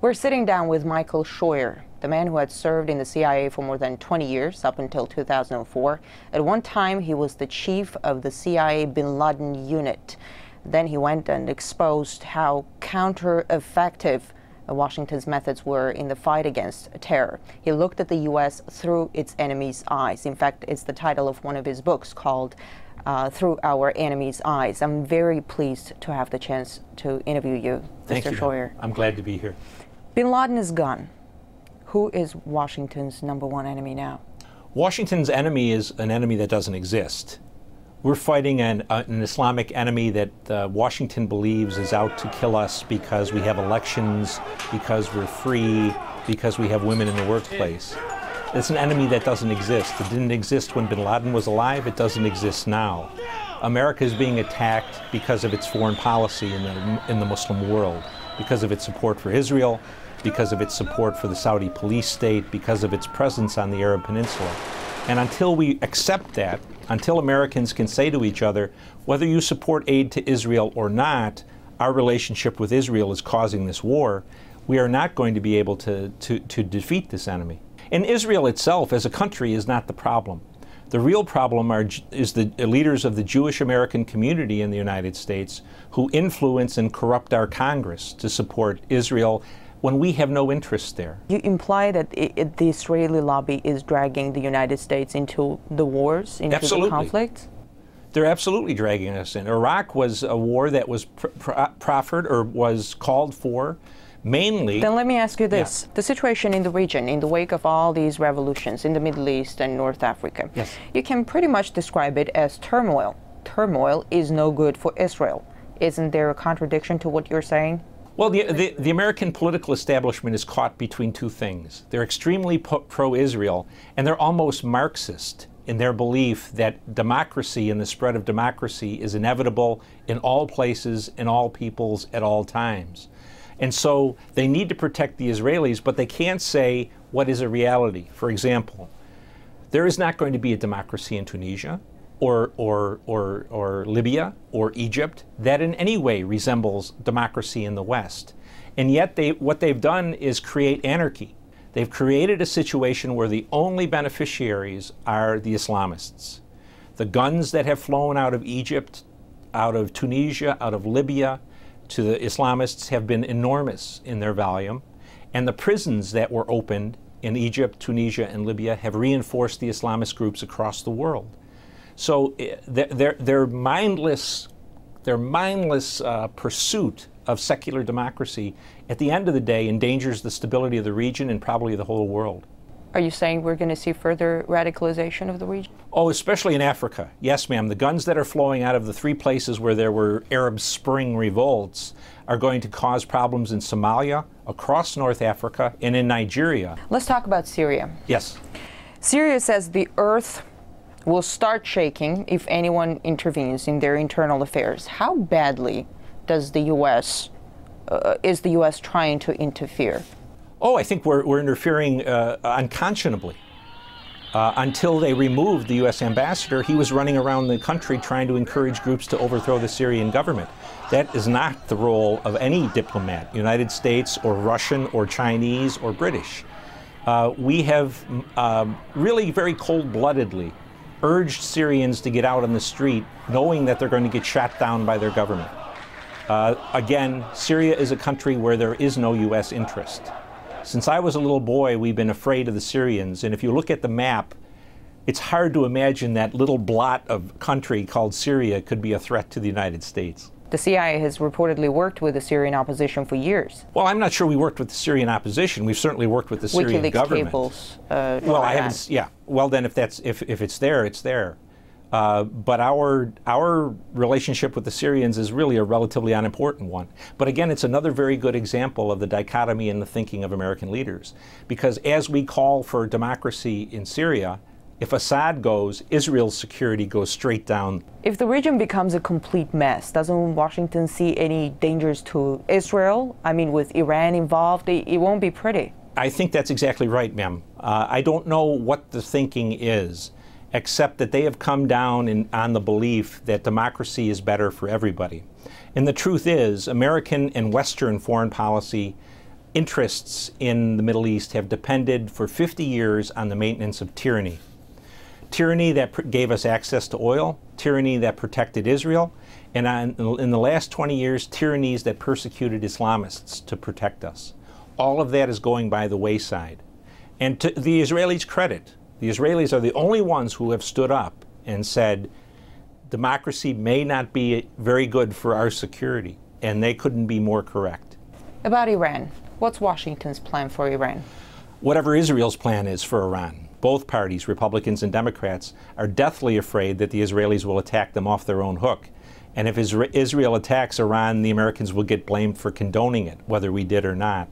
We're sitting down with Michael Scheuer, the man who had served in the CIA for more than 20 years, up until 2004. At one time, he was the chief of the CIA bin Laden unit. Then he went and exposed how counter-effective Washington's methods were in the fight against terror. He looked at the U.S. through its enemy's eyes. In fact, it's the title of one of his books called Through Our Enemy's Eyes. I'm very pleased to have the chance to interview you, Mr. Scheuer. I'm glad to be here. Bin Laden is gone. Who is Washington's #1 enemy now? Washington's enemy is an enemy that doesn't exist. We're fighting an Islamic enemy that Washington believes is out to kill us because we have elections, because we're free, because we have women in the workplace. It's an enemy that doesn't exist. It didn't exist when bin Laden was alive. It doesn't exist now. America is being attacked because of its foreign policy in the Muslim world, because of its support for Israel, because of its support for the Saudi police state, because of its presence on the Arab Peninsula. And until we accept that, until Americans can say to each other, whether you support aid to Israel or not, our relationship with Israel is causing this war, we are not going to be able to defeat this enemy. And Israel itself as a country is not the problem. The real problem is the leaders of the Jewish American community in the United States who influence and corrupt our Congress to support Israel when we have no interest there. You imply that the Israeli lobby is dragging the United States into the wars, into the conflict? They're absolutely dragging us in. Iraq was a war that was proffered or was called for mainly. Then let me ask you this. Yeah. The situation in the region, in the wake of all these revolutions in the Middle East and North Africa, yes, you can pretty much describe it as turmoil. Turmoil is no good for Israel. Isn't there a contradiction to what you're saying? Well, the American political establishment is caught between two things. They're extremely pro-Israel, and they're almost Marxist in their belief that democracy and the spread of democracy is inevitable in all places, in all peoples, at all times. And so they need to protect the Israelis, but they can't say what is a reality. For example, there is not going to be a democracy in Tunisia, or Libya or Egypt that in any way resembles democracy in the West. And yet what they've done is create anarchy. They've created a situation where the only beneficiaries are the Islamists. The guns that have flown out of Egypt, out of Tunisia, out of Libya to the Islamists have been enormous in their volume. And the prisons that were opened in Egypt, Tunisia, and Libya have reinforced the Islamist groups across the world. So their mindless pursuit of secular democracy, at the end of the day, endangers the stability of the region and probably the whole world. Are you saying we're going to see further radicalization of the region? Oh, especially in Africa. Yes, ma'am. The guns that are flowing out of the 3 places where there were Arab Spring revolts are going to cause problems in Somalia, across North Africa, and in Nigeria. Let's talk about Syria. Yes. Syria says the earth will start shaking if anyone intervenes in their internal affairs. How badly does the U.S. Is the U.S. trying to interfere? Oh, I think we're interfering unconscionably. Until they removed the U.S. ambassador, he was running around the country trying to encourage groups to overthrow the Syrian government. That is not the role of any diplomat, United States or Russian or Chinese or British. We have really very cold-bloodedly urged Syrians to get out on the street knowing that they're going to get shot down by their government. Again, Syria is a country where there is no U.S. interest. Since I was a little boy, we've been afraid of the Syrians, and if you look at the map, it's hard to imagine that little blot of country called Syria could be a threat to the United States. The CIA has reportedly worked with the Syrian opposition for years. Well, I'm not sure we worked with the Syrian opposition. We've certainly worked with the Syrian WikiLeaks government. Cables, well, I haven't. Yeah. Well, then, if it's there, it's there. But our relationship with the Syrians is really a relatively unimportant one. But again, it's another very good example of the dichotomy in the thinking of American leaders. Because as we call for democracy in Syria, if Assad goes, Israel's security goes straight down. If the region becomes a complete mess, doesn't Washington see any dangers to Israel? I mean, with Iran involved, it won't be pretty. I think that's exactly right, ma'am. I don't know what the thinking is, except that they have come down on the belief that democracy is better for everybody. And the truth is, American and Western foreign policy interests in the Middle East have depended for 50 years on the maintenance of tyranny. Tyranny that gave us access to oil, tyranny that protected Israel, and in the last 20 years, tyrannies that persecuted Islamists to protect us. All of that is going by the wayside. And to the Israelis' credit, the Israelis are the only ones who have stood up and said, democracy may not be very good for our security, and they couldn't be more correct. About Iran, what's Washington's plan for Iran? Whatever Israel's plan is for Iran. Both parties, Republicans and Democrats, are deathly afraid that the Israelis will attack them off their own hook. And if Israel attacks Iran, the Americans will get blamed for condoning it, whether we did or not.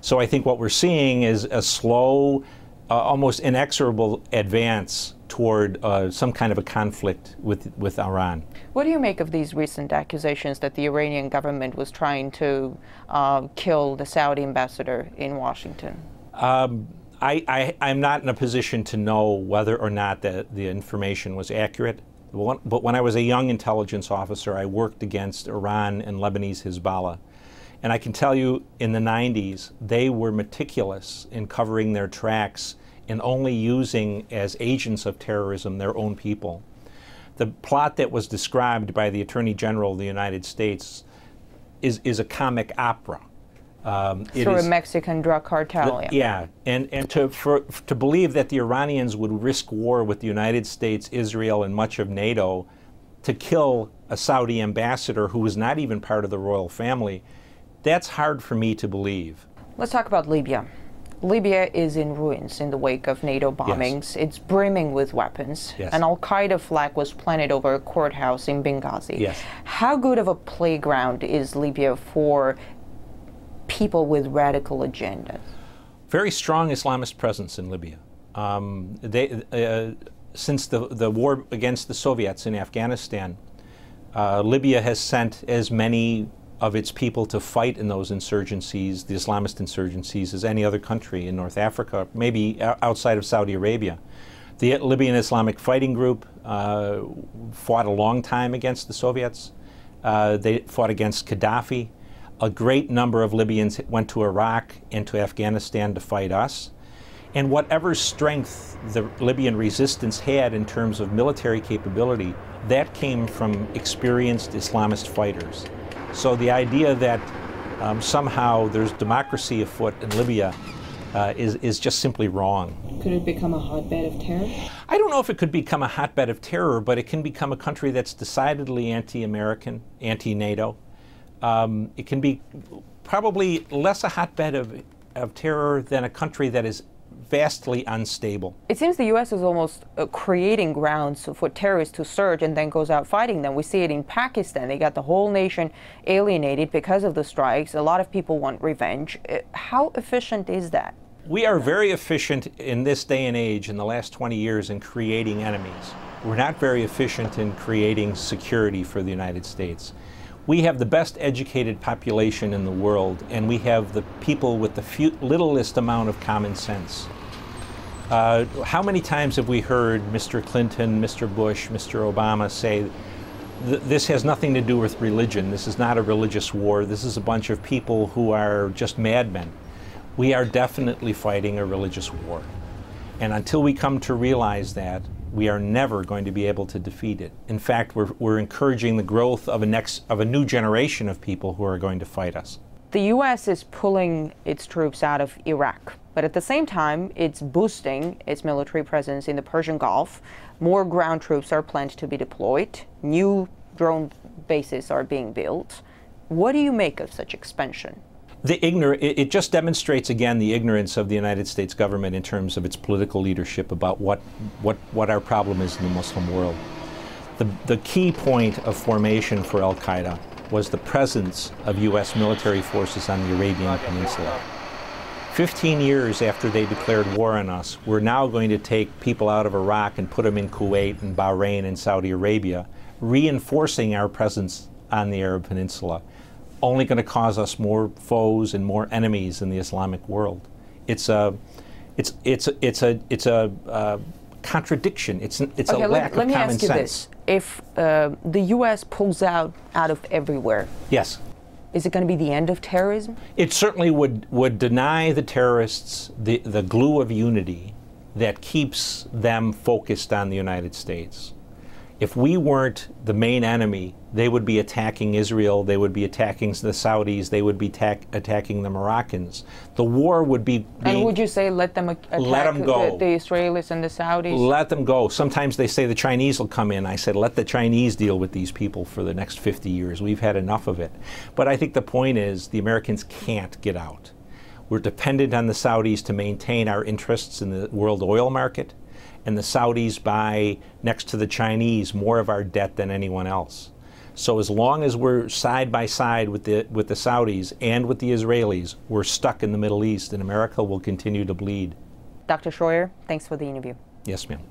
So I think what we're seeing is a slow, almost inexorable advance toward some kind of a conflict with Iran. What do you make of these recent accusations that the Iranian government was trying to kill the Saudi ambassador in Washington? I'm not in a position to know whether or not the information was accurate. But when I was a young intelligence officer, I worked against Iran and Lebanese Hezbollah. And I can tell you, in the 90s, they were meticulous in covering their tracks and only using as agents of terrorism their own people. The plot that was described by the Attorney General of the United States is a comic opera. Through a Mexican drug cartel. Yeah, and to believe that the Iranians would risk war with the United States, Israel, and much of NATO to kill a Saudi ambassador who was not even part of the royal family, that's hard for me to believe. Let's talk about Libya. Libya is in ruins in the wake of NATO bombings. Yes. It's brimming with weapons. Yes. An al-Qaeda flag was planted over a courthouse in Benghazi. Yes. How good of a playground is Libya for people with radical agendas? Very strong Islamist presence in Libya. Since the war against the Soviets in Afghanistan, Libya has sent as many of its people to fight in those insurgencies, the Islamist insurgencies, as any other country in North Africa, maybe outside of Saudi Arabia. The Libyan Islamic Fighting Group fought a long time against the Soviets. They fought against Gaddafi. A great number of Libyans went to Iraq and to Afghanistan to fight us. And whatever strength the Libyan resistance had in terms of military capability, that came from experienced Islamist fighters. So the idea that somehow there's democracy afoot in Libya is just simply wrong. Could it become a hotbed of terror? I don't know if it could become a hotbed of terror, but it can become a country that's decidedly anti-American, anti-NATO. It can be probably less a hotbed of terror than a country that is vastly unstable. It seems the U.S. is almost creating grounds for terrorists to surge and then goes out fighting them. We see it in Pakistan. They got the whole nation alienated because of the strikes. A lot of people want revenge. How efficient is that? We are very efficient in this day and age, in the last 20 years, in creating enemies. We're not very efficient in creating security for the United States. We have the best educated population in the world, and we have the people with the littlest amount of common sense. How many times have we heard Mr. Clinton, Mr. Bush, Mr. Obama say, this has nothing to do with religion, this is not a religious war, this is a bunch of people who are just madmen. We are definitely fighting a religious war. And until we come to realize that, we are never going to be able to defeat it. In fact, we're encouraging the growth of a new generation of people who are going to fight us. The U.S. is pulling its troops out of Iraq, but at the same time, it's boosting its military presence in the Persian Gulf. More ground troops are planned to be deployed. New drone bases are being built. What do you make of such expansion? It just demonstrates again the ignorance of the United States government in terms of its political leadership about what our problem is in the Muslim world. The key point of formation for al-Qaeda was the presence of U.S. military forces on the Arabian Peninsula. 15 years after they declared war on us, we're now going to take people out of Iraq and put them in Kuwait and Bahrain and Saudi Arabia, reinforcing our presence on the Arab Peninsula. Only going to cause us more foes and more enemies in the Islamic world. It's a contradiction. It's a lack of common sense. Let me ask you this: if the U.S. pulls out of everywhere, yes, Is it going to be the end of terrorism? It certainly would deny the terrorists the glue of unity that keeps them focused on the United States. If we weren't the main enemy, they would be attacking Israel, they would be attacking the Saudis, they would be attacking the Moroccans. The war would be And would you say let them attack the Israelis and the Saudis? Let them go. Sometimes they say the Chinese will come in. I said, let the Chinese deal with these people for the next 50 years. We've had enough of it. But I think the point is the Americans can't get out. We're dependent on the Saudis to maintain our interests in the world oil market. And the Saudis buy, next to the Chinese, more of our debt than anyone else. So as long as we're side by side with the Saudis and with the Israelis, we're stuck in the Middle East, and America will continue to bleed. Dr. Scheuer, thanks for the interview. Yes, ma'am.